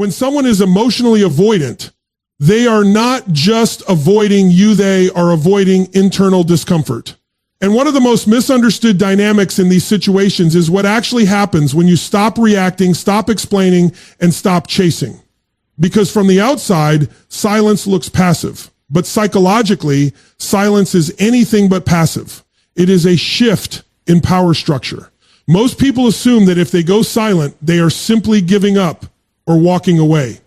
When someone is emotionally avoidant, they are not just avoiding you, they are avoiding internal discomfort. And one of the most misunderstood dynamics in these situations is what actually happens when you stop reacting, stop explaining, and stop chasing. Because from the outside, silence looks passive. But psychologically, silence is anything but passive. It is a shift in power structure. Most people assume that if they go silent, they are simply giving up or walking away.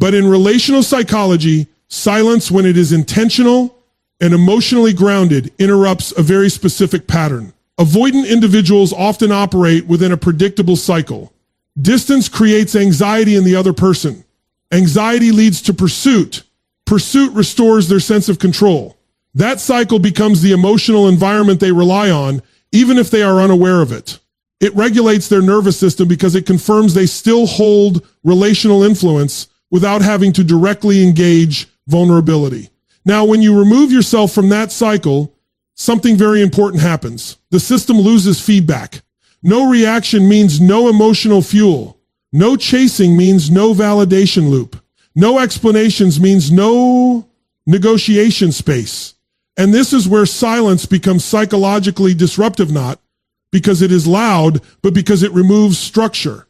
But in relational psychology, silence, when it is intentional and emotionally grounded, interrupts a very specific pattern. Avoidant individuals often operate within a predictable cycle. Distance creates anxiety in the other person. Anxiety leads to pursuit. Pursuit restores their sense of control. That cycle becomes the emotional environment they rely on, even if they are unaware of it. It regulates their nervous system because it confirms they still hold relational influence without having to directly engage vulnerability. Now, when you remove yourself from that cycle, something very important happens. The system loses feedback. No reaction means no emotional fuel. No chasing means no validation loop. No explanations means no negotiation space. And this is where silence becomes psychologically disruptive, not because it is loud, but because it removes structure.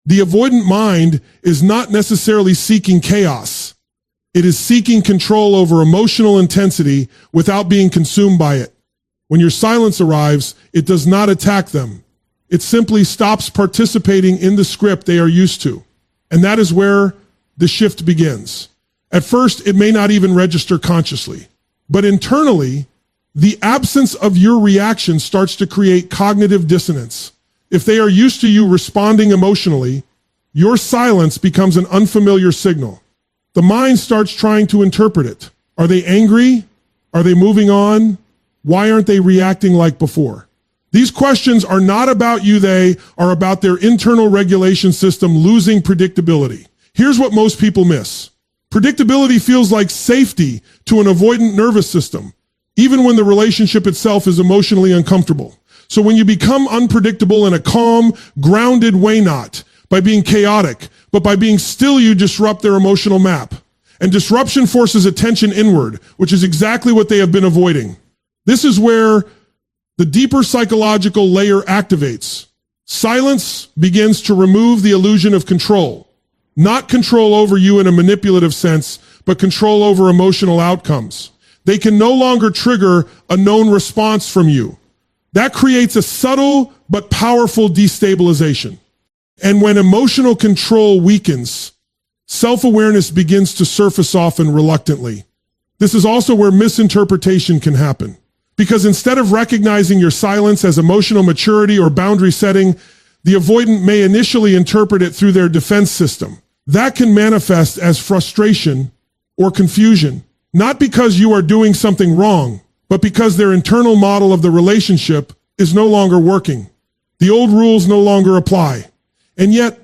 The avoidant mind is not necessarily seeking chaos. It is seeking control over emotional intensity without being consumed by it. When your silence arrives, it does not attack them. It simply stops participating in the script they are used to. And that is where the shift begins. At first, it may not even register consciously, but internally, the absence of your reaction starts to create cognitive dissonance. If they are used to you responding emotionally, your silence becomes an unfamiliar signal. The mind starts trying to interpret it. Are they angry? Are they moving on? Why aren't they reacting like before? These questions are not about you, they are about their internal regulation system losing predictability. Here's what most people miss. Predictability feels like safety to an avoidant nervous system, even when the relationship itself is emotionally uncomfortable. So when you become unpredictable in a calm, grounded way, not by being chaotic, but by being still, you disrupt their emotional map. And disruption forces attention inward, which is exactly what they have been avoiding. This is where the deeper psychological layer activates. Silence begins to remove the illusion of control. Not control over you in a manipulative sense, but control over emotional outcomes. They can no longer trigger a known response from you. That creates a subtle but powerful destabilization. And when emotional control weakens, self-awareness begins to surface often reluctantly. This is also where misinterpretation can happen. Because instead of recognizing your silence as emotional maturity or boundary setting, the avoidant may initially interpret it through their defense system. That can manifest as frustration or confusion, not because you are doing something wrong, but because their internal model of the relationship is no longer working. The old rules no longer apply. And yet,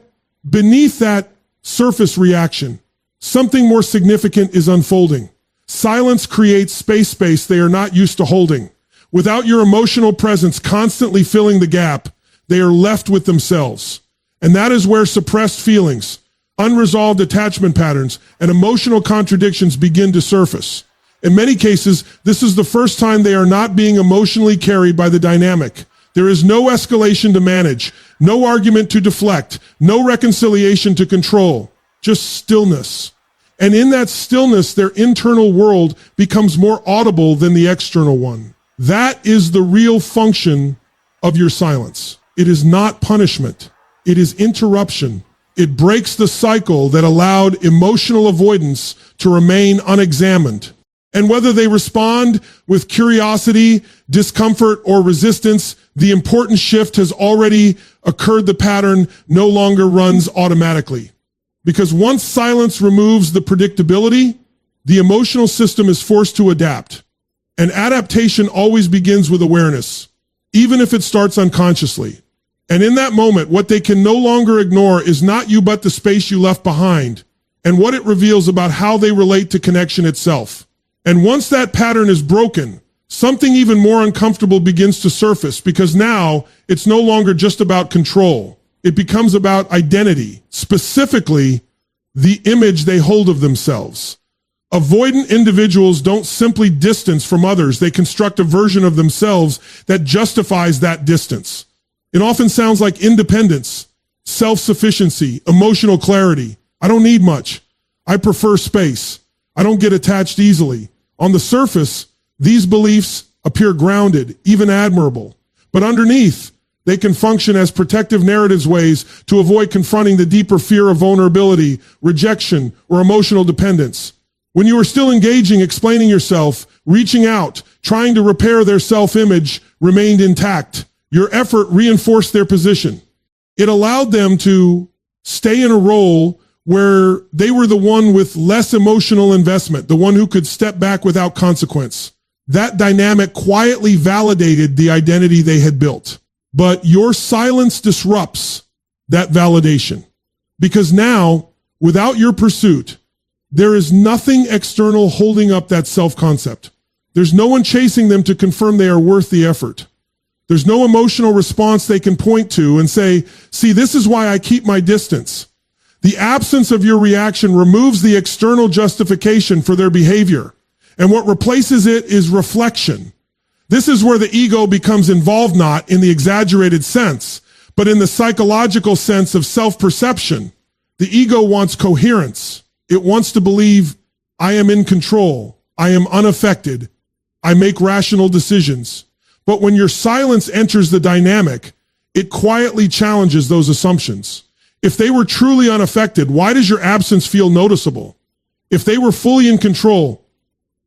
beneath that surface reaction, something more significant is unfolding. Silence creates space they are not used to holding. Without your emotional presence constantly filling the gap, they are left with themselves. And that is where suppressed feelings, unresolved attachment patterns, and emotional contradictions begin to surface. In many cases, this is the first time they are not being emotionally carried by the dynamic. There is no escalation to manage, no argument to deflect, no reconciliation to control, just stillness. And in that stillness, their internal world becomes more audible than the external one. That is the real function of your silence. It is not punishment. It is interruption. It breaks the cycle that allowed emotional avoidance to remain unexamined. And whether they respond with curiosity, discomfort, or resistance, the important shift has already occurred. The pattern no longer runs automatically. Because once silence removes the predictability, the emotional system is forced to adapt. And adaptation always begins with awareness, even if it starts unconsciously. And in that moment, what they can no longer ignore is not you, but the space you left behind and what it reveals about how they relate to connection itself. And once that pattern is broken, something even more uncomfortable begins to surface, because now it's no longer just about control. It becomes about identity. Specifically, the image they hold of themselves. Avoidant individuals don't simply distance from others. They construct a version of themselves that justifies that distance. It often sounds like independence, self-sufficiency, emotional clarity. I don't need much. I prefer space. I don't get attached easily. On the surface, these beliefs appear grounded, even admirable. But underneath, they can function as protective narratives ways to avoid confronting the deeper fear of vulnerability, rejection, or emotional dependence. When you are still engaging, explaining yourself, reaching out, trying to repair their self-image remained intact. Your effort reinforced their position. It allowed them to stay in a role where they were the one with less emotional investment, the one who could step back without consequence. That dynamic quietly validated the identity they had built. But your silence disrupts that validation. Because now, without your pursuit, there is nothing external holding up that self-concept. There's no one chasing them to confirm they are worth the effort. There's no emotional response they can point to and say, see, this is why I keep my distance. The absence of your reaction removes the external justification for their behavior. And what replaces it is reflection. This is where the ego becomes involved, not in the exaggerated sense, but in the psychological sense of self-perception. The ego wants coherence. It wants to believe I am in control. I am unaffected. I make rational decisions. But when your silence enters the dynamic, it quietly challenges those assumptions. If they were truly unaffected, why does your absence feel noticeable? If they were fully in control,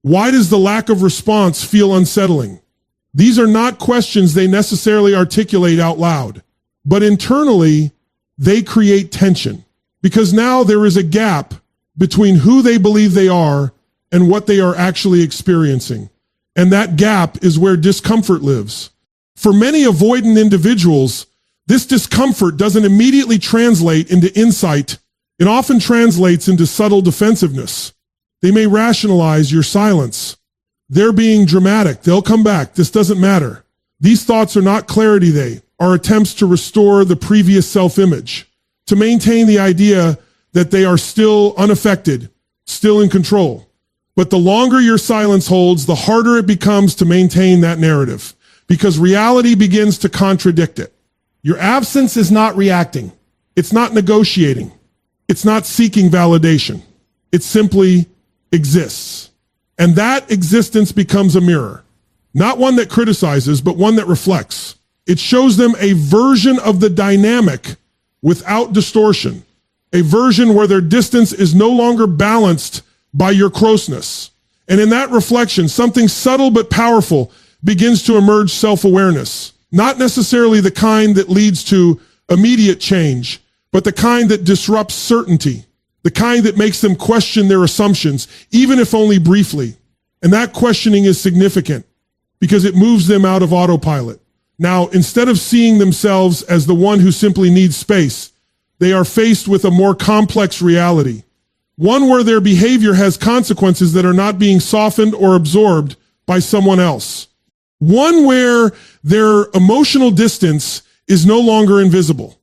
why does the lack of response feel unsettling? These are not questions they necessarily articulate out loud, but internally, they create tension because now there is a gap between who they believe they are and what they are actually experiencing. And that gap is where discomfort lives. For many avoidant individuals, this discomfort doesn't immediately translate into insight. It often translates into subtle defensiveness. They may rationalize your silence. They're being dramatic. They'll come back. This doesn't matter. These thoughts are not clarity. They are attempts to restore the previous self-image, to maintain the idea that they are still unaffected, still in control. But the longer your silence holds, the harder it becomes to maintain that narrative because reality begins to contradict it. Your absence is not reacting. It's not negotiating. It's not seeking validation. It simply exists. And that existence becomes a mirror, not one that criticizes, but one that reflects. It shows them a version of the dynamic without distortion, a version where their distance is no longer balanced by your closeness. And in that reflection, something subtle but powerful begins to emerge: self-awareness, not necessarily the kind that leads to immediate change, but the kind that disrupts certainty, the kind that makes them question their assumptions, even if only briefly. And that questioning is significant because it moves them out of autopilot. Now, instead of seeing themselves as the one who simply needs space, they are faced with a more complex reality, one where their behavior has consequences that are not being softened or absorbed by someone else, one where their emotional distance is no longer invisible.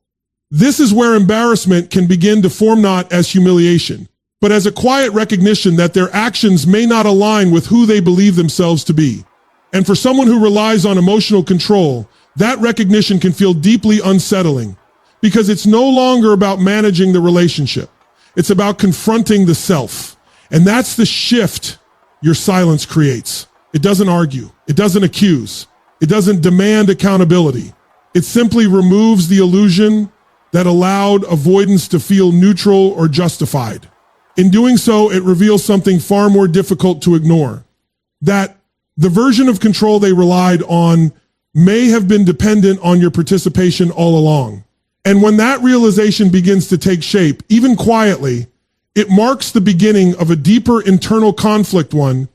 This is where embarrassment can begin to form not as humiliation, but as a quiet recognition that their actions may not align with who they believe themselves to be. And for someone who relies on emotional control, that recognition can feel deeply unsettling because it's no longer about managing the relationship. It's about confronting the self. And that's the shift your silence creates. It doesn't argue. It doesn't accuse. It doesn't demand accountability. It simply removes the illusion that allowed avoidance to feel neutral or justified. In doing so, it reveals something far more difficult to ignore, that the version of control they relied on may have been dependent on your participation all along. And when that realization begins to take shape, even quietly, it marks the beginning of a deeper internal conflict, one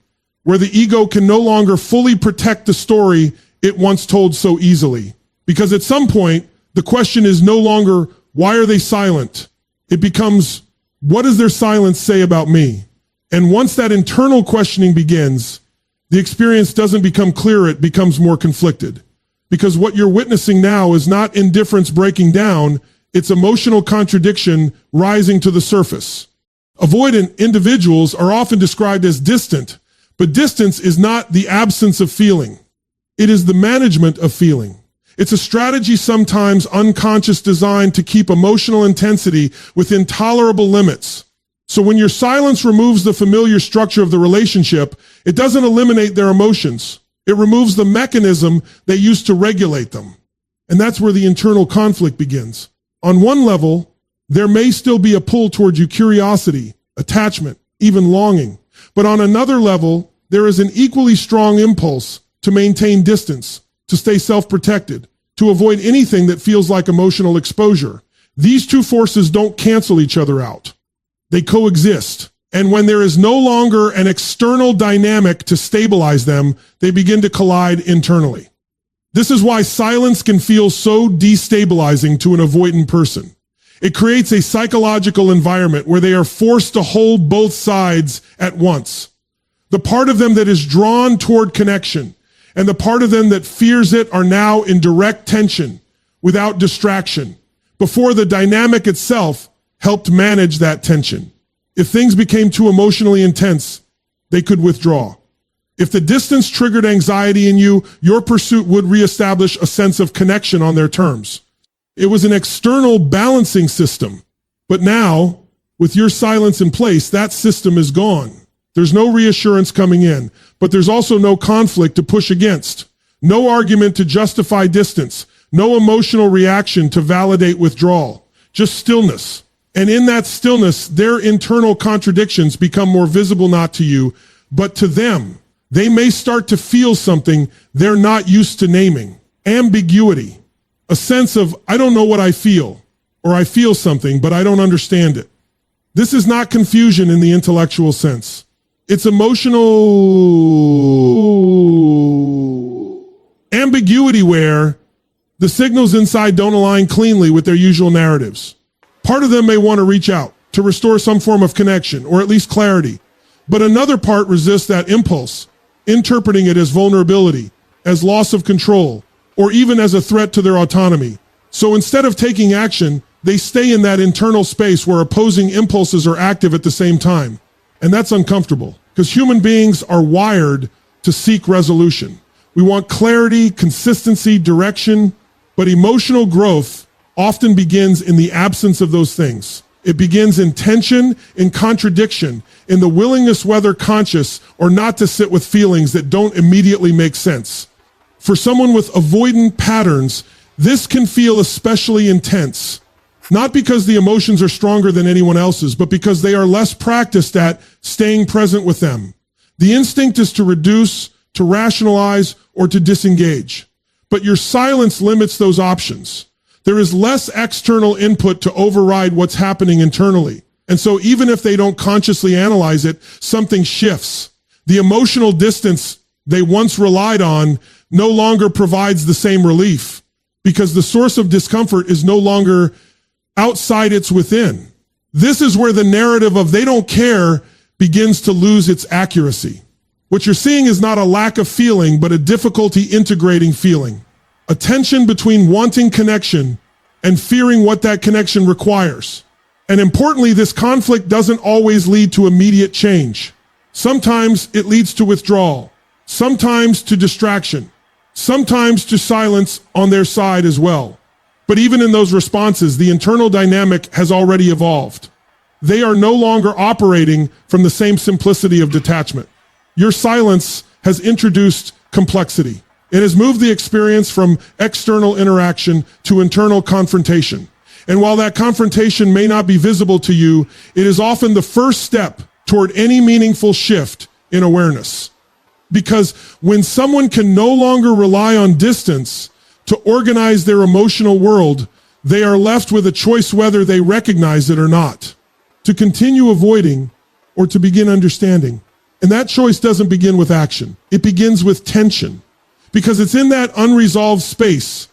where the ego can no longer fully protect the story it once told so easily. Because at some point, the question is no longer, why are they silent? It becomes, what does their silence say about me? And once that internal questioning begins, the experience doesn't become clearer, it becomes more conflicted. Because what you're witnessing now is not indifference breaking down, it's emotional contradiction rising to the surface. Avoidant individuals are often described as distant, but distance is not the absence of feeling. It is the management of feeling. It's a strategy sometimes unconscious designed to keep emotional intensity within tolerable limits. So when your silence removes the familiar structure of the relationship, it doesn't eliminate their emotions. It removes the mechanism they used to regulate them. And that's where the internal conflict begins. On one level, there may still be a pull towards you, curiosity, attachment, even longing. But on another level, there is an equally strong impulse to maintain distance, to stay self-protected, to avoid anything that feels like emotional exposure. These two forces don't cancel each other out. They coexist. And when there is no longer an external dynamic to stabilize them, they begin to collide internally. This is why silence can feel so destabilizing to an avoidant person. It creates a psychological environment where they are forced to hold both sides at once. The part of them that is drawn toward connection and the part of them that fears it are now in direct tension without distraction before the dynamic itself helped manage that tension. If things became too emotionally intense, they could withdraw. If the distance triggered anxiety in you, your pursuit would reestablish a sense of connection on their terms. It was an external balancing system. But now, with your silence in place, that system is gone. There's no reassurance coming in, but there's also no conflict to push against, no argument to justify distance, no emotional reaction to validate withdrawal, just stillness. And in that stillness, their internal contradictions become more visible not to you, but to them. They may start to feel something they're not used to naming. Ambiguity, a sense of, I don't know what I feel, or I feel something, but I don't understand it. This is not confusion in the intellectual sense. It's emotional ambiguity where the signals inside don't align cleanly with their usual narratives. Part of them may want to reach out to restore some form of connection or at least clarity, but another part resists that impulse, interpreting it as vulnerability, as loss of control, or even as a threat to their autonomy. So instead of taking action, they stay in that internal space where opposing impulses are active at the same time. And that's uncomfortable because human beings are wired to seek resolution. We want clarity, consistency, direction, but emotional growth often begins in the absence of those things. It begins in tension, in contradiction, in the willingness, whether conscious or not, to sit with feelings that don't immediately make sense. For someone with avoidant patterns, this can feel especially intense. Not because the emotions are stronger than anyone else's, but because they are less practiced at staying present with them. The instinct is to reduce, to rationalize, or to disengage. But your silence limits those options. There is less external input to override what's happening internally. And so even if they don't consciously analyze it, something shifts. The emotional distance they once relied on no longer provides the same relief because the source of discomfort is no longer outside, it's within. This is where the narrative of they don't care begins to lose its accuracy. What you're seeing is not a lack of feeling, but a difficulty integrating feeling. A tension between wanting connection and fearing what that connection requires. And importantly, this conflict doesn't always lead to immediate change. Sometimes it leads to withdrawal, sometimes to distraction, sometimes to silence on their side as well. But even in those responses, the internal dynamic has already evolved. They are no longer operating from the same simplicity of detachment. Your silence has introduced complexity. It has moved the experience from external interaction to internal confrontation. And while that confrontation may not be visible to you, it is often the first step toward any meaningful shift in awareness. Because when someone can no longer rely on distance to organize their emotional world, they are left with a choice whether they recognize it or not. To continue avoiding or to begin understanding. And that choice doesn't begin with action. It begins with tension. Because it's in that unresolved space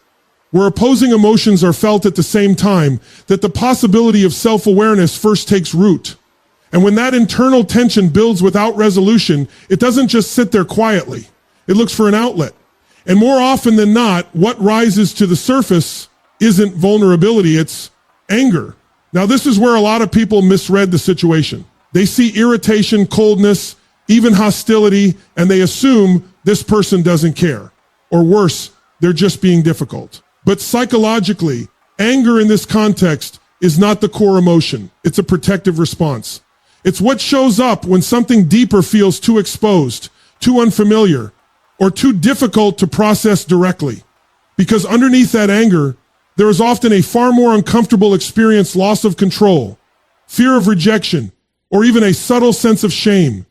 where opposing emotions are felt at the same time that the possibility of self-awareness first takes root. And when that internal tension builds without resolution, it doesn't just sit there quietly. It looks for an outlet. And more often than not, what rises to the surface isn't vulnerability, it's anger. Now, this is where a lot of people misread the situation. They see irritation, coldness, even hostility, and they assume this person doesn't care. Or worse, they're just being difficult. But psychologically, anger in this context is not the core emotion. It's a protective response. It's what shows up when something deeper feels too exposed, too unfamiliar, or too difficult to process directly. Because underneath that anger, there is often a far more uncomfortable experience, loss of control, fear of rejection, or even a subtle sense of shame.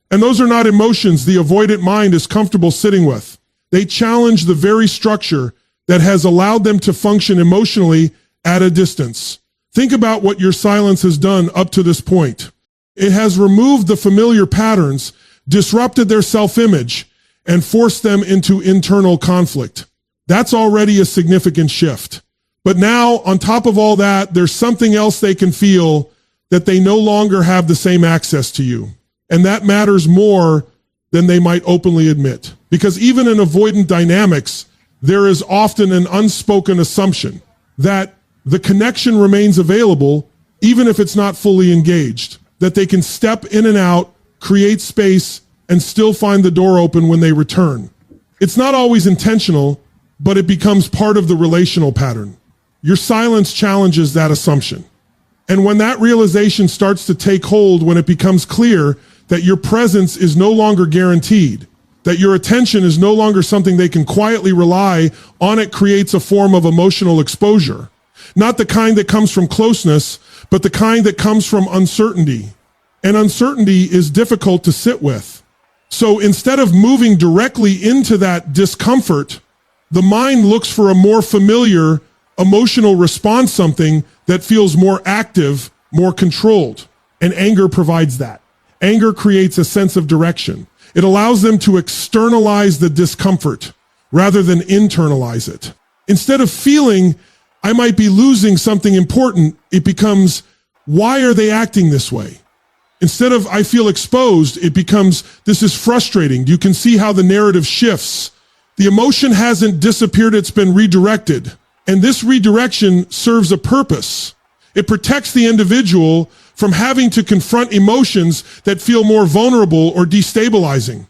And those are not emotions the avoidant mind is comfortable sitting with. They challenge the very structure that has allowed them to function emotionally at a distance. Think about what your silence has done up to this point. It has removed the familiar patterns, disrupted their self-image, and forced them into internal conflict. That's already a significant shift. But now, on top of all that, there's something else they can feel, that they no longer have the same access to you. And that matters more than they might openly admit. Because even in avoidant dynamics, there is often an unspoken assumption that the connection remains available even if it's not fully engaged, that they can step in and out, create space, and still find the door open when they return. It's not always intentional, but it becomes part of the relational pattern. Your silence challenges that assumption. And when that realization starts to take hold, when it becomes clear that your presence is no longer guaranteed, that your attention is no longer something they can quietly rely on, it creates a form of emotional exposure. Not the kind that comes from closeness, but the kind that comes from uncertainty. And uncertainty is difficult to sit with. So instead of moving directly into that discomfort, the mind looks for a more familiar emotional response, something that feels more active, more controlled. And anger provides that. Anger creates a sense of direction. It allows them to externalize the discomfort rather than internalize it. Instead of feeling, I might be losing something important, it becomes, why are they acting this way? Instead of, I feel exposed, it becomes, this is frustrating. You can see how the narrative shifts. The emotion hasn't disappeared, it's been redirected. And this redirection serves a purpose. It protects the individual from having to confront emotions that feel more vulnerable or destabilizing.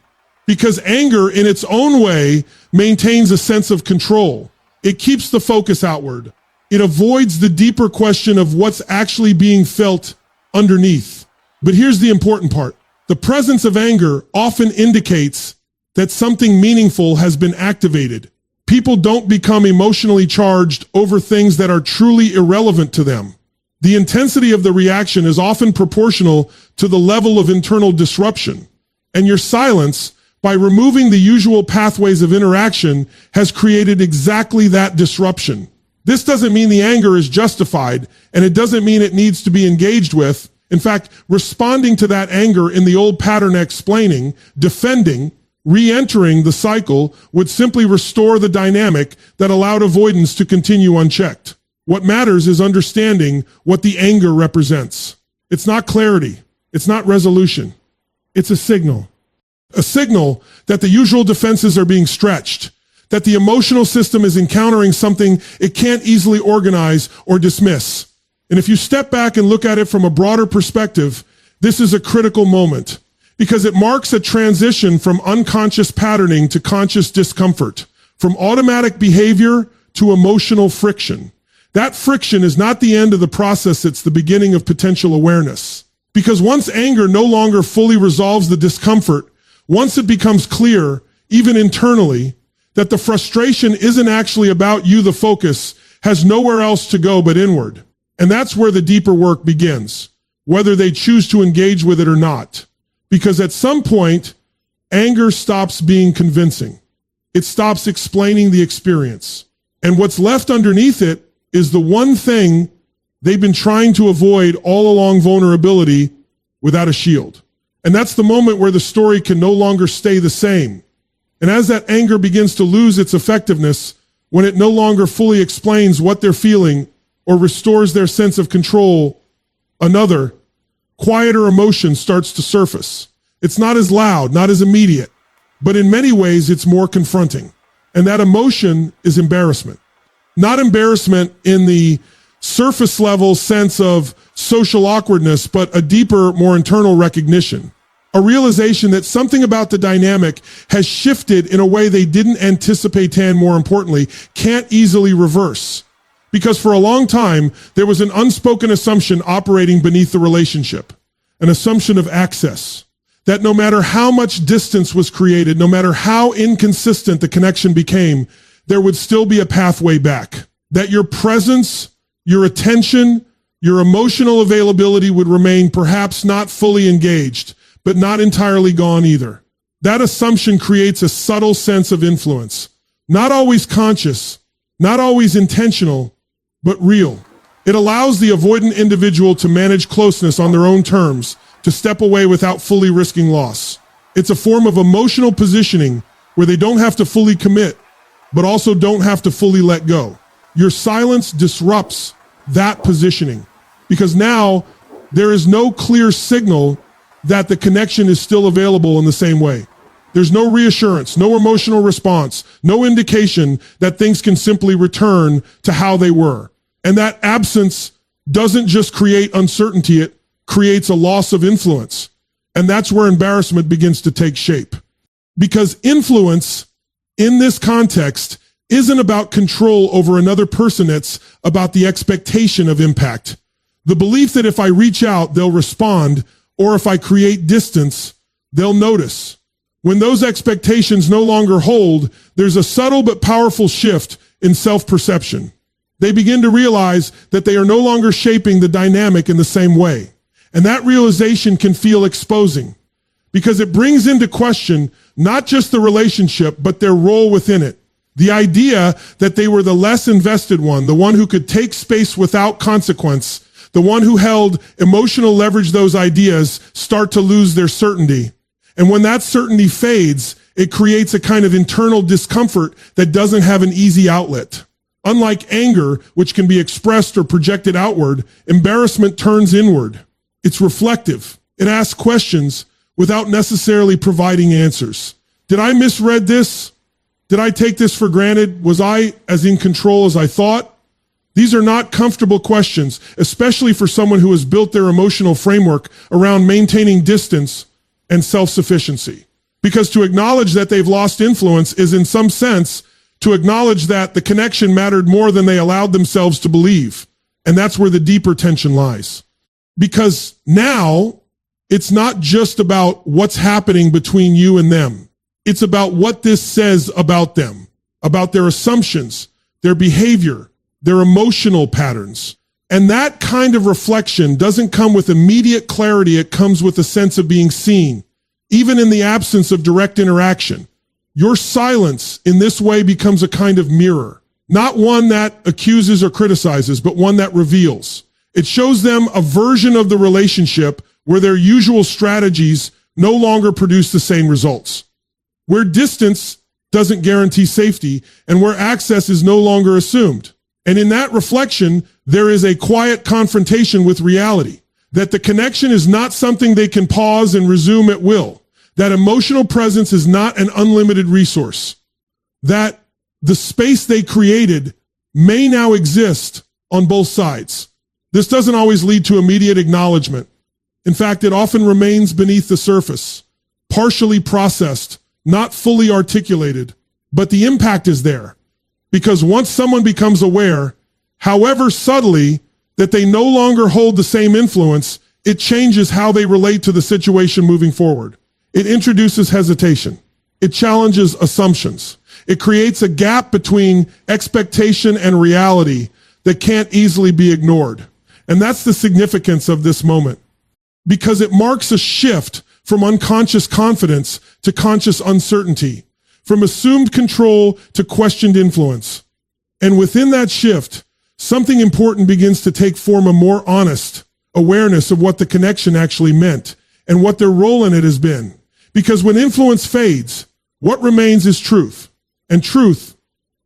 Because anger, in its own way, maintains a sense of control. It keeps the focus outward. It avoids the deeper question of what's actually being felt underneath. But here's the important part. The presence of anger often indicates that something meaningful has been activated. People don't become emotionally charged over things that are truly irrelevant to them. The intensity of the reaction is often proportional to the level of internal disruption. And your silence, by removing the usual pathways of interaction, has created exactly that disruption. This doesn't mean the anger is justified, and it doesn't mean it needs to be engaged with. In fact, responding to that anger in the old pattern, explaining, defending, re-entering the cycle would simply restore the dynamic that allowed avoidance to continue unchecked. What matters is understanding what the anger represents. It's not clarity. It's not resolution. It's a signal. A signal that the usual defenses are being stretched, that the emotional system is encountering something it can't easily organize or dismiss. And if you step back and look at it from a broader perspective, this is a critical moment because it marks a transition from unconscious patterning to conscious discomfort, from automatic behavior to emotional friction. That friction is not the end of the process, it's the beginning of potential awareness. Because once anger no longer fully resolves the discomfort, once it becomes clear, even internally, that the frustration isn't actually about you, the focus has nowhere else to go but inward. And that's where the deeper work begins, whether they choose to engage with it or not. Because at some point, anger stops being convincing. It stops explaining the experience. And what's left underneath it is the one thing they've been trying to avoid all along: vulnerability without a shield. And that's the moment where the story can no longer stay the same. And as that anger begins to lose its effectiveness, when it no longer fully explains what they're feeling or restores their sense of control, another, quieter emotion starts to surface. It's not as loud, not as immediate, but in many ways it's more confronting. And that emotion is embarrassment. Not embarrassment in the surface level sense of social awkwardness, but a deeper, more internal recognition. A realization that something about the dynamic has shifted in a way they didn't anticipate and, more importantly, can't easily reverse. Because for a long time, there was an unspoken assumption operating beneath the relationship, an assumption of access, that no matter how much distance was created, no matter how inconsistent the connection became, there would still be a pathway back. That your presence, your attention, your emotional availability would remain perhaps not fully engaged, but not entirely gone either. That assumption creates a subtle sense of influence, not always conscious, not always intentional, but real. It allows the avoidant individual to manage closeness on their own terms, to step away without fully risking loss. It's a form of emotional positioning where they don't have to fully commit, but also don't have to fully let go. Your silence disrupts that positioning because now there is no clear signal that the connection is still available in the same way. There's no reassurance, no emotional response, no indication that things can simply return to how they were. And that absence doesn't just create uncertainty, it creates a loss of influence. And that's where embarrassment begins to take shape. Because influence in this context isn't about control over another person, it's about the expectation of impact. The belief that if I reach out, they'll respond, or if I create distance, they'll notice. When those expectations no longer hold, there's a subtle but powerful shift in self-perception. They begin to realize that they are no longer shaping the dynamic in the same way. And that realization can feel exposing because it brings into question not just the relationship, but their role within it. The idea that they were the less invested one, the one who could take space without consequence, the one who held emotional leverage, those ideas start to lose their certainty. And when that certainty fades, it creates a kind of internal discomfort that doesn't have an easy outlet. Unlike anger, which can be expressed or projected outward, embarrassment turns inward. It's reflective. It asks questions without necessarily providing answers. Did I misread this? Did I take this for granted? Was I as in control as I thought? These are not comfortable questions, especially for someone who has built their emotional framework around maintaining distance and self-sufficiency. Because to acknowledge that they've lost influence is in some sense to acknowledge that the connection mattered more than they allowed themselves to believe. And that's where the deeper tension lies. Because now it's not just about what's happening between you and them. It's about what this says about them, about their assumptions, their behavior, their emotional patterns. And that kind of reflection doesn't come with immediate clarity. It comes with a sense of being seen, even in the absence of direct interaction. Your silence in this way becomes a kind of mirror, not one that accuses or criticizes, but one that reveals. It shows them a version of the relationship where their usual strategies no longer produce the same results, where distance doesn't guarantee safety, and where access is no longer assumed. And in that reflection, there is a quiet confrontation with reality, that the connection is not something they can pause and resume at will, that emotional presence is not an unlimited resource, that the space they created may now exist on both sides. This doesn't always lead to immediate acknowledgement. In fact, it often remains beneath the surface, partially processed, not fully articulated, but the impact is there. Because once someone becomes aware, however subtly, that they no longer hold the same influence, it changes how they relate to the situation moving forward. It introduces hesitation. It challenges assumptions. It creates a gap between expectation and reality that can't easily be ignored. And that's the significance of this moment, because it marks a shift from unconscious confidence to conscious uncertainty, from assumed control to questioned influence. And within that shift, something important begins to take form, a more honest awareness of what the connection actually meant and what their role in it has been. Because when influence fades, what remains is truth. And truth,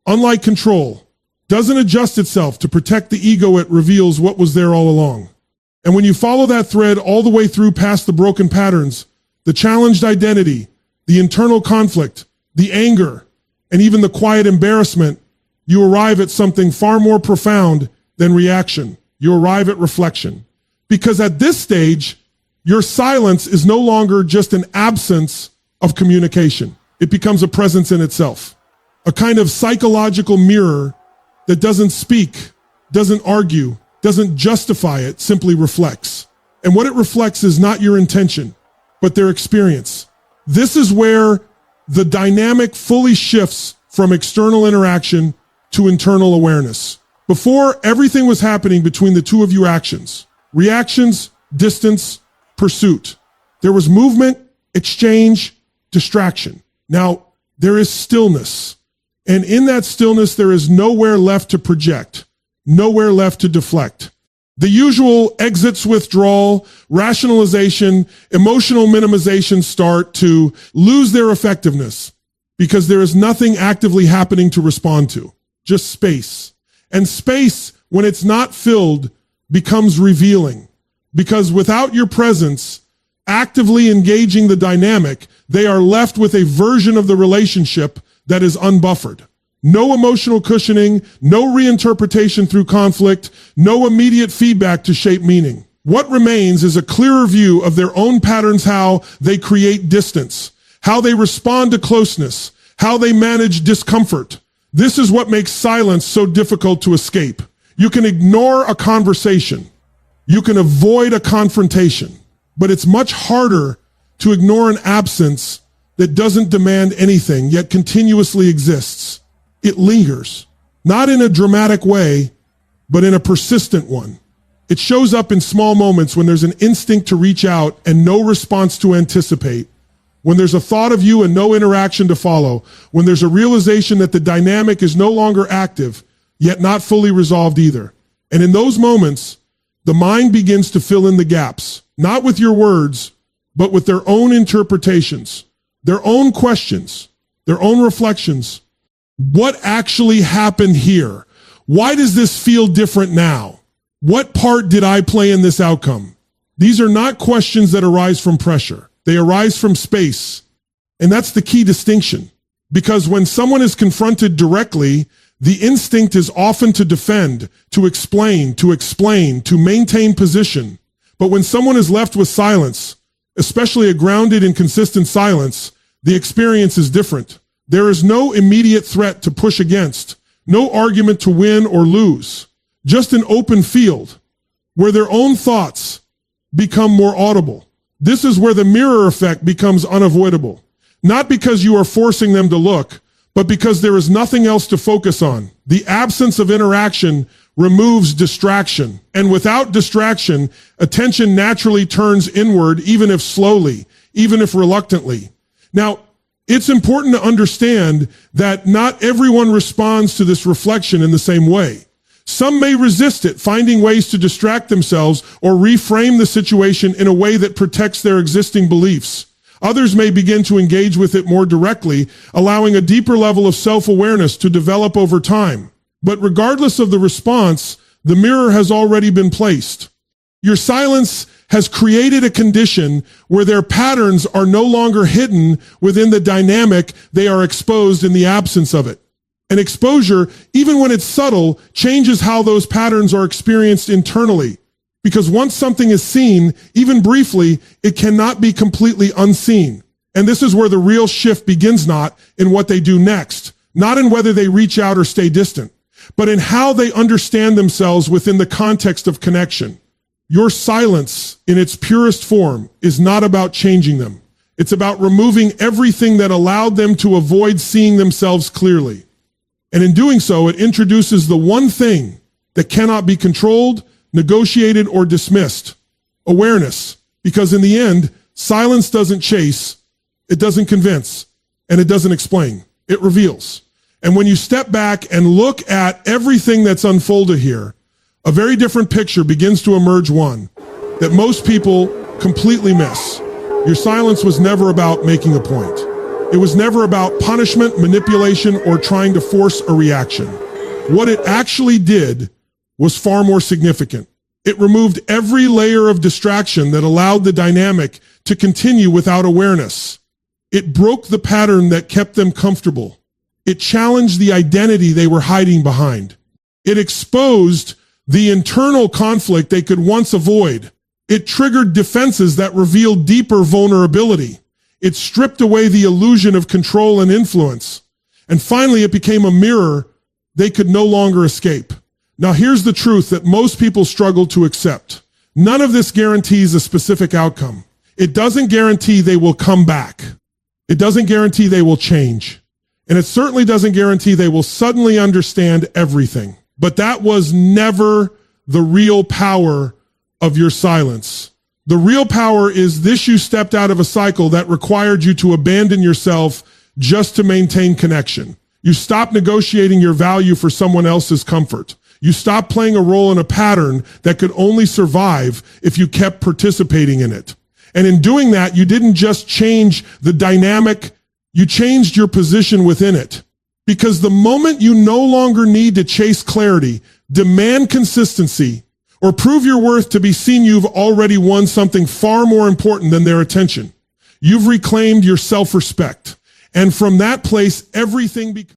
unlike control, doesn't adjust itself to protect the ego. It reveals what was there all along. And when you follow that thread all the way through past the broken patterns, the challenged identity, the internal conflict, the anger, and even the quiet embarrassment, you arrive at something far more profound than reaction. You arrive at reflection. Because at this stage, your silence is no longer just an absence of communication. It becomes a presence in itself, a kind of psychological mirror that doesn't speak, doesn't argue, doesn't justify it, simply reflects. And what it reflects is not your intention, but their experience. This is where the dynamic fully shifts from external interaction to internal awareness. Before, everything was happening between the two of you actions. Reactions, distance, pursuit. There was movement, exchange, distraction. Now, there is stillness. And in that stillness, there is nowhere left to project, nowhere left to deflect. The usual exits, withdrawal, rationalization, emotional minimization start to lose their effectiveness because there is nothing actively happening to respond to, just space. And space, when it's not filled, becomes revealing because without your presence actively engaging the dynamic, they are left with a version of the relationship that is unbuffered. No emotional cushioning, no reinterpretation through conflict, no immediate feedback to shape meaning. What remains is a clearer view of their own patterns, how they create distance, how they respond to closeness, how they manage discomfort. This is what makes silence so difficult to escape. You can ignore a conversation. You can avoid a confrontation, but it's much harder to ignore an absence that doesn't demand anything, yet continuously exists. It lingers, not in a dramatic way, but in a persistent one. It shows up in small moments when there's an instinct to reach out and no response to anticipate, when there's a thought of you and no interaction to follow, when there's a realization that the dynamic is no longer active, yet not fully resolved either. And in those moments, the mind begins to fill in the gaps, not with your words, but with their own interpretations, their own questions, their own reflections. What actually happened here? Why does this feel different now? What part did I play in this outcome? These are not questions that arise from pressure. They arise from space. And that's the key distinction. Because when someone is confronted directly, the instinct is often to defend, to explain, to maintain position. But when someone is left with silence, especially a grounded and consistent silence, the experience is different. There is no immediate threat to push against, no argument to win or lose, just an open field where their own thoughts become more audible. This is where the mirror effect becomes unavoidable, not because you are forcing them to look, but because there is nothing else to focus on. The absence of interaction removes distraction, and without distraction, attention naturally turns inward, even if slowly, even if reluctantly. Now, it's important to understand that not everyone responds to this reflection in the same way. Some may resist it, finding ways to distract themselves or reframe the situation in a way that protects their existing beliefs. Others may begin to engage with it more directly, allowing a deeper level of self-awareness to develop over time. But regardless of the response, the mirror has already been placed. Your silence has created a condition where their patterns are no longer hidden within the dynamic, they are exposed in the absence of it. And exposure, even when it's subtle, changes how those patterns are experienced internally. Because once something is seen, even briefly, it cannot be completely unseen. And this is where the real shift begins, not in what they do next, not in whether they reach out or stay distant, but in how they understand themselves within the context of connection. Your silence in its purest form is not about changing them. It's about removing everything that allowed them to avoid seeing themselves clearly. And in doing so, it introduces the one thing that cannot be controlled, negotiated, or dismissed: awareness. Because in the end, silence doesn't chase, it doesn't convince, and it doesn't explain. It reveals. And when you step back and look at everything that's unfolded here, a very different picture begins to emerge, one that most people completely miss. Your silence was never about making a point. It was never about punishment, manipulation, or trying to force a reaction. What it actually did was far more significant. It removed every layer of distraction that allowed the dynamic to continue without awareness. It broke the pattern that kept them comfortable. It challenged the identity they were hiding behind. It exposed the internal conflict they could once avoid. It triggered defenses that revealed deeper vulnerability. It stripped away the illusion of control and influence. And finally, it became a mirror they could no longer escape. Now, here's the truth that most people struggle to accept. None of this guarantees a specific outcome. It doesn't guarantee they will come back. It doesn't guarantee they will change. And it certainly doesn't guarantee they will suddenly understand everything. But that was never the real power of your silence. The real power is this: you stepped out of a cycle that required you to abandon yourself just to maintain connection. You stopped negotiating your value for someone else's comfort. You stopped playing a role in a pattern that could only survive if you kept participating in it. And in doing that, you didn't just change the dynamic, you changed your position within it. Because the moment you no longer need to chase clarity, demand consistency, or prove your worth to be seen, you've already won something far more important than their attention. You've reclaimed your self-respect. And from that place, everything becomes